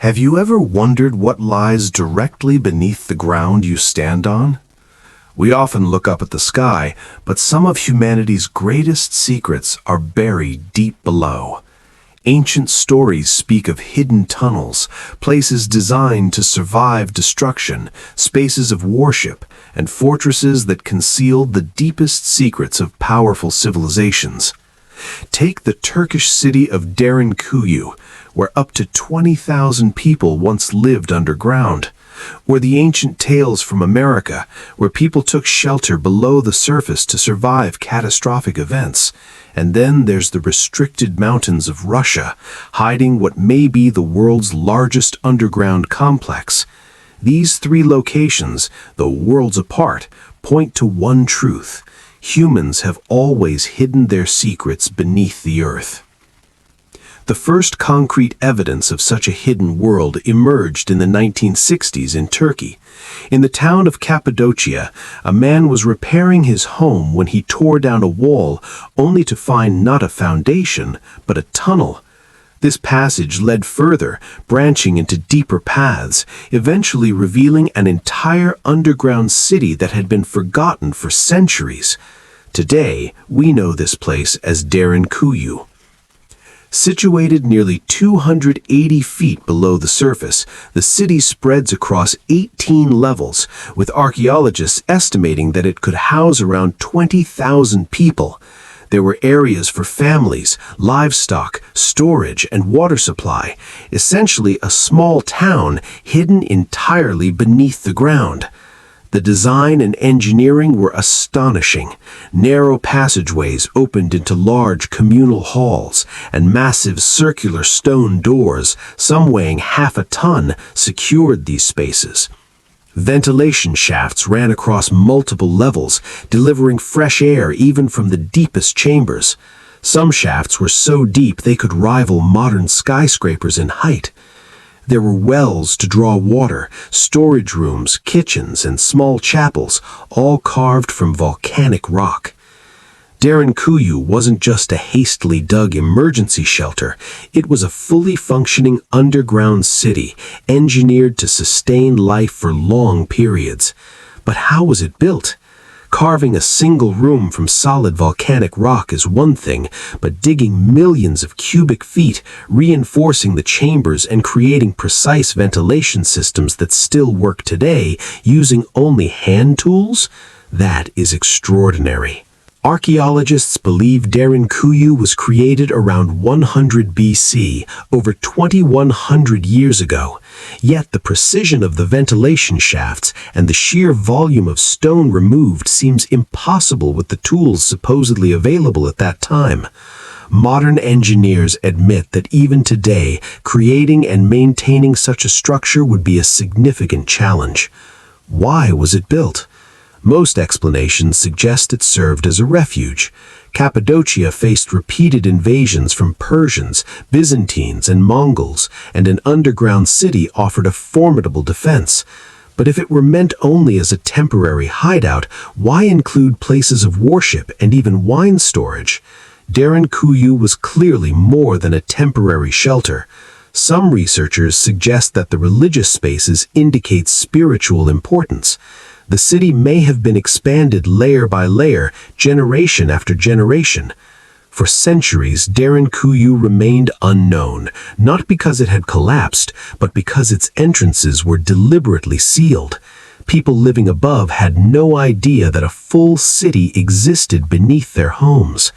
Have you ever wondered what lies directly beneath the ground you stand on? We often look up at the sky, but some of humanity's greatest secrets are buried deep below. Ancient stories speak of hidden tunnels, places designed to survive destruction, spaces of worship, and fortresses that concealed the deepest secrets of powerful civilizations. Take the Turkish city of Derinkuyu, where up to 20,000 people once lived underground, or the ancient tales from America, where people took shelter below the surface to survive catastrophic events. And then there's the restricted mountains of Russia, hiding what may be the world's largest underground complex. These three locations, though worlds apart, point to one truth: humans have always hidden their secrets beneath the earth. The first concrete evidence of such a hidden world emerged in the 1960s in Turkey. In the town of Cappadocia, a man was repairing his home when he tore down a wall, only to find not a foundation, but a tunnel. This passage led further, branching into deeper paths, eventually revealing an entire underground city that had been forgotten for centuries. Today, we know this place as Derinkuyu. Situated nearly 280 feet below the surface, the city spreads across 18 levels, with archaeologists estimating that it could house around 20,000 people. There were areas for families, livestock, storage, and water supply, essentially a small town hidden entirely beneath the ground. The design and engineering were astonishing. Narrow passageways opened into large communal halls, and massive circular stone doors, some weighing half a ton, secured these spaces. Ventilation shafts ran across multiple levels, delivering fresh air even from the deepest chambers. Some shafts were so deep they could rival modern skyscrapers in height. There were wells to draw water, storage rooms, kitchens, and small chapels, all carved from volcanic rock. Derinkuyu wasn't just a hastily dug emergency shelter. It was a fully functioning underground city, engineered to sustain life for long periods. But how was it built? Carving a single room from solid volcanic rock is one thing, but digging millions of cubic feet, reinforcing the chambers and creating precise ventilation systems that still work today using only hand tools? That is extraordinary. Archaeologists believe Derinkuyu was created around 100 BC, over 2,100 years ago. Yet the precision of the ventilation shafts and the sheer volume of stone removed seems impossible with the tools supposedly available at that time. Modern engineers admit that even today, creating and maintaining such a structure would be a significant challenge. Why was it built? Most explanations suggest it served as a refuge. Cappadocia faced repeated invasions from Persians, Byzantines, and Mongols, and an underground city offered a formidable defense. But if it were meant only as a temporary hideout, why include places of worship and even wine storage? Derinkuyu was clearly more than a temporary shelter. Some researchers suggest that the religious spaces indicate spiritual importance. The city may have been expanded layer by layer, generation after generation. For centuries, Derinkuyu remained unknown, not because it had collapsed, but because its entrances were deliberately sealed. People living above had no idea that a full city existed beneath their homes.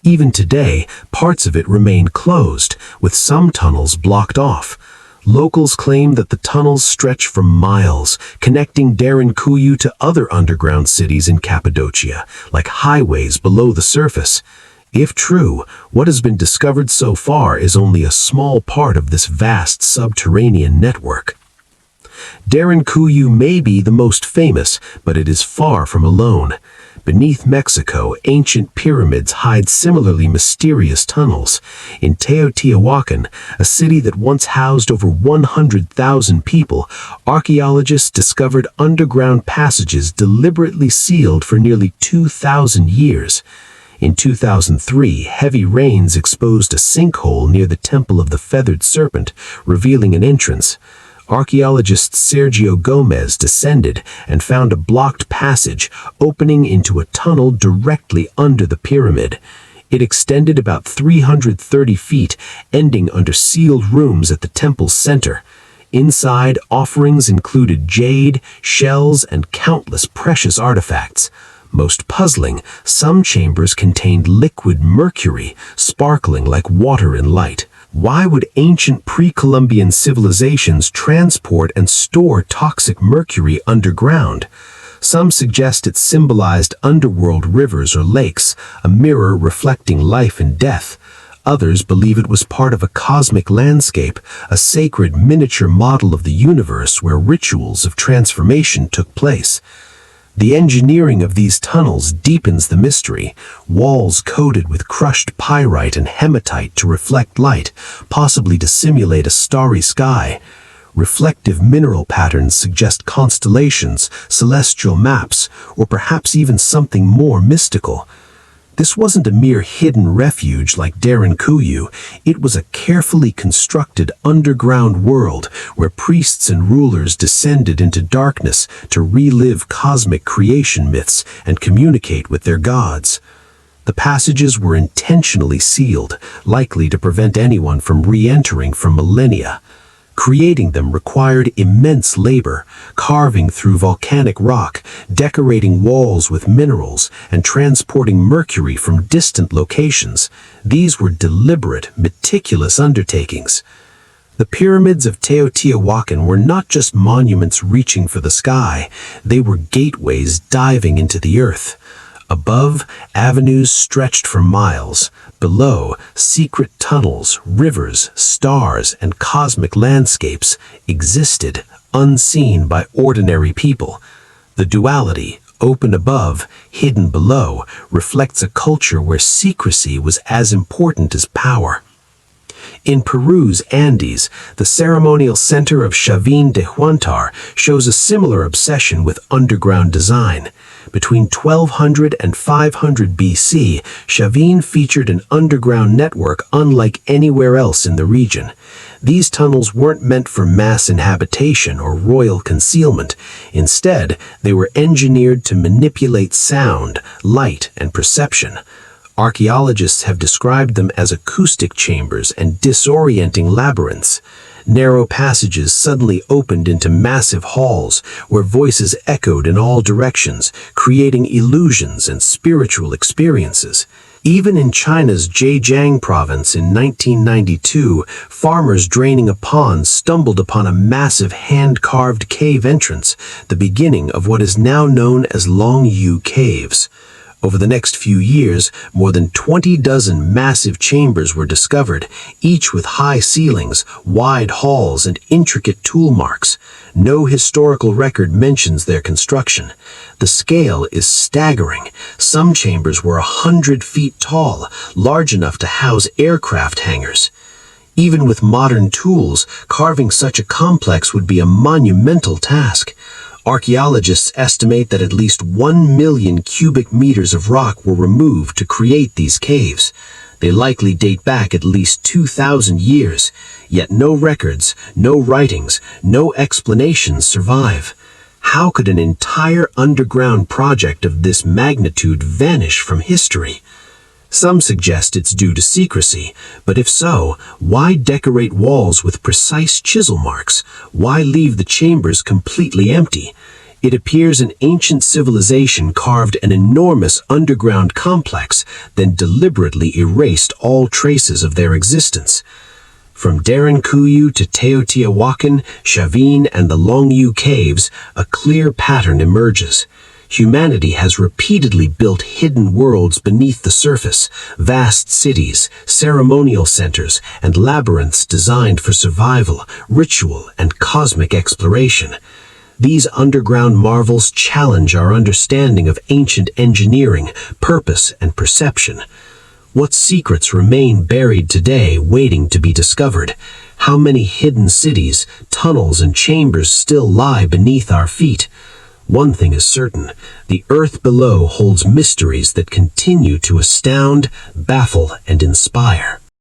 Even today, parts of it remain closed, with some tunnels blocked off. Locals claim that the tunnels stretch for miles, connecting Derinkuyu to other underground cities in Cappadocia, like highways below the surface. If true, what has been discovered so far is only a small part of this vast subterranean network. Derinkuyu may be the most famous, but it is far from alone. Beneath Mexico, ancient pyramids hide similarly mysterious tunnels. In Teotihuacan, a city that once housed over 100,000 people, archaeologists discovered underground passages deliberately sealed for nearly 2,000 years. In 2003, heavy rains exposed a sinkhole near the Temple of the Feathered Serpent, revealing an entrance. Archaeologist Sergio Gomez descended and found a blocked passage opening into a tunnel directly under the pyramid. It extended about 330 feet, ending under sealed rooms at the temple's center. Inside, offerings included jade, shells, and countless precious artifacts. Most puzzling, some chambers contained liquid mercury, sparkling like water in light. Why would ancient pre-Columbian civilizations transport and store toxic mercury underground? Some suggest it symbolized underworld rivers or lakes, a mirror reflecting life and death. Others believe it was part of a cosmic landscape, a sacred miniature model of the universe where rituals of transformation took place. The engineering of these tunnels deepens the mystery, walls coated with crushed pyrite and hematite to reflect light, possibly to simulate a starry sky. Reflective mineral patterns suggest constellations, celestial maps, or perhaps even something more mystical. This wasn't a mere hidden refuge like Derinkuyu. It was a carefully constructed underground world where priests and rulers descended into darkness to relive cosmic creation myths and communicate with their gods. The passages were intentionally sealed, likely to prevent anyone from re-entering for millennia. Creating them required immense labor, carving through volcanic rock, decorating walls with minerals, and transporting mercury from distant locations. These were deliberate, meticulous undertakings. The pyramids of Teotihuacan were not just monuments reaching for the sky, they were gateways diving into the earth. Above, avenues stretched for miles. Below, secret tunnels, rivers, stars, and cosmic landscapes existed, unseen by ordinary people. The duality, open above, hidden below, reflects a culture where secrecy was as important as power. In Peru's Andes, the ceremonial center of Chavín de Huántar shows a similar obsession with underground design. Between 1200 and 500 BC, Chavín featured an underground network unlike anywhere else in the region. These tunnels weren't meant for mass inhabitation or royal concealment. Instead, they were engineered to manipulate sound, light, and perception. Archaeologists have described them as acoustic chambers and disorienting labyrinths. Narrow passages suddenly opened into massive halls where voices echoed in all directions, creating illusions and spiritual experiences. Even in China's Zhejiang province in 1992, farmers draining a pond stumbled upon a massive hand-carved cave entrance, the beginning of what is now known as Longyou Caves. Over the next few years, more than 20 dozen massive chambers were discovered, each with high ceilings, wide halls, and intricate tool marks. No historical record mentions their construction. The scale is staggering. Some chambers were 100 feet tall, large enough to house aircraft hangars. Even with modern tools, carving such a complex would be a monumental task. Archaeologists estimate that at least 1 million cubic meters of rock were removed to create these caves. They likely date back at least 2,000 years, yet no records, no writings, no explanations survive. How could an entire underground project of this magnitude vanish from history? Some suggest it's due to secrecy, but if so, why decorate walls with precise chisel marks? Why leave the chambers completely empty? It appears an ancient civilization carved an enormous underground complex, then deliberately erased all traces of their existence. From Derinkuyu to Teotihuacan, Chavín, and the Longyou Caves, a clear pattern emerges. Humanity has repeatedly built hidden worlds beneath the surface, vast cities, ceremonial centers, and labyrinths designed for survival, ritual, and cosmic exploration. These underground marvels challenge our understanding of ancient engineering, purpose, and perception. What secrets remain buried today, waiting to be discovered? How many hidden cities, tunnels, and chambers still lie beneath our feet? One thing is certain, the earth below holds mysteries that continue to astound, baffle, and inspire.